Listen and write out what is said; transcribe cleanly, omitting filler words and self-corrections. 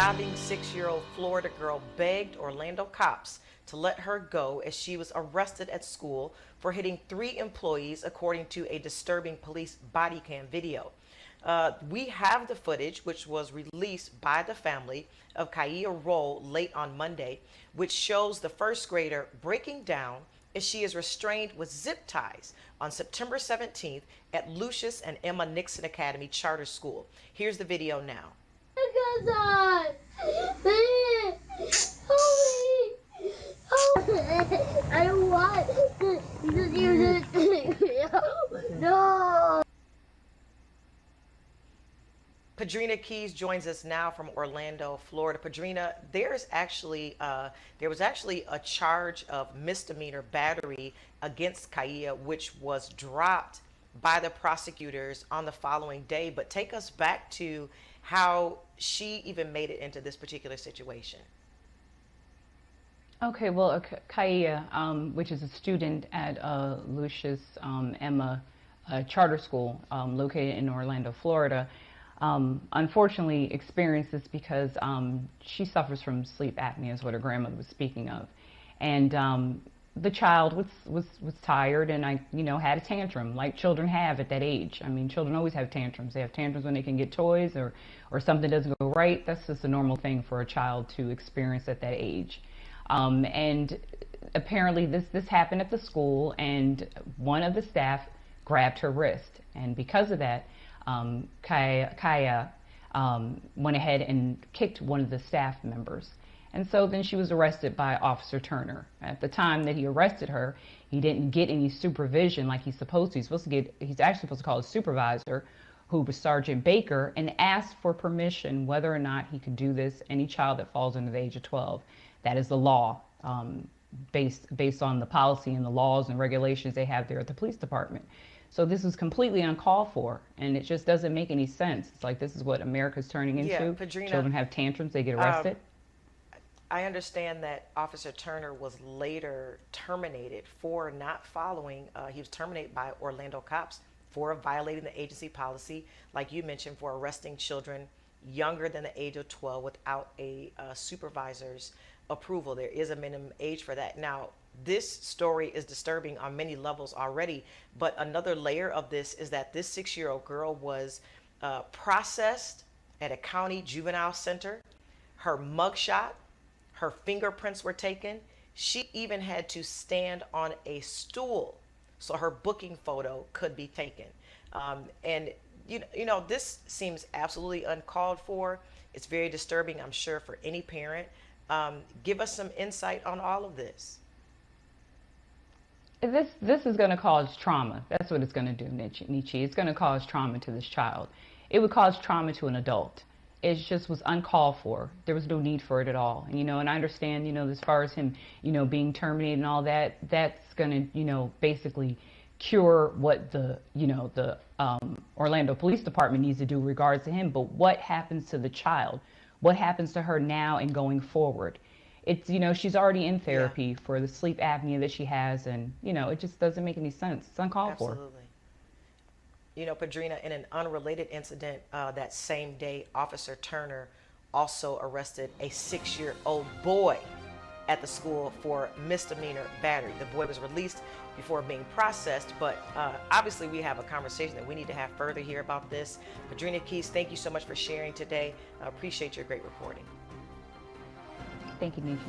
sobbing 6-year-old Florida girl begged Orlando cops to let her go as she was arrested at school for hitting 3 employees, according to a disturbing police body cam video. We have the footage, which was released by the family of Kaiya Roll late on Monday, which shows the first grader breaking down as she is restrained with zip ties on September 17th at Lucius and Emma Nixon Academy Charter School. Here's the video now. I don't want to use it. No. Padrina Keys joins us now from Orlando, Florida. Padrina, there was actually a charge of misdemeanor battery against Kaiya, which was dropped by the prosecutors on the following day. But take us back to how she even made it into this particular situation. Okay, well, Kaiya, which is a student at Lucius Emma Charter School located in Orlando, Florida, unfortunately experienced this because she suffers from sleep apnea, is what her grandmother was speaking of. And the child was tired and had a tantrum like children have at that age. I mean, children always have tantrums. They have tantrums when they can get toys or something doesn't go right. That's just a normal thing for a child to experience at that age. And apparently this happened at the school, and one of the staff grabbed her wrist. And because of that, Kaiya went ahead and kicked one of the staff members. And so then she was arrested by Officer Turner. At the time that he arrested her, he didn't get any supervision like he's supposed to. He's actually supposed to call his supervisor, who was Sergeant Baker, and asked for permission whether or not he could do this. Any child that falls under the age of 12. That is the law, based on the policy and the laws and regulations they have there at the police department. So this is completely uncalled for, and it just doesn't make any sense. It's like, this is what America's turning into. Yeah, Padrina, children have tantrums, they get arrested. I understand that Officer Turner was later terminated for not following, he was terminated by Orlando cops for violating the agency policy, like you mentioned, for arresting children younger than the age of 12 without a supervisor's approval. There is a minimum age for that. Now, this story is disturbing on many levels already, but another layer of this is that this 6-year-old girl was processed at a county juvenile center. Her mugshot, her fingerprints were taken. She even had to stand on a stool so her booking photo could be taken. And you know, this seems absolutely uncalled for. It's very disturbing, I'm sure, for any parent. Give us some insight on all of this. This is going to cause trauma. That's what it's going to do, Nietzsche. It's going to cause trauma to this child. It would cause trauma to an adult. It just was uncalled for. There was no need for it at all. And I understand, as far as him, being terminated and all that, that's going to, basically cure what the Orlando Police Department needs to do in regards to him. But what happens to the child? What happens to her now and going forward? It's, she's already in therapy for the sleep apnea that she has, and, it just doesn't make any sense. It's uncalled for. Absolutely. Padrina, in an unrelated incident that same day, Officer Turner also arrested a 6-year-old boy at the school for misdemeanor battery. The boy was released before being processed, but obviously we have a conversation that we need to have further here about this. Padrina Keys, thank you so much for sharing today. I appreciate your great reporting. Thank you, Nietzsche.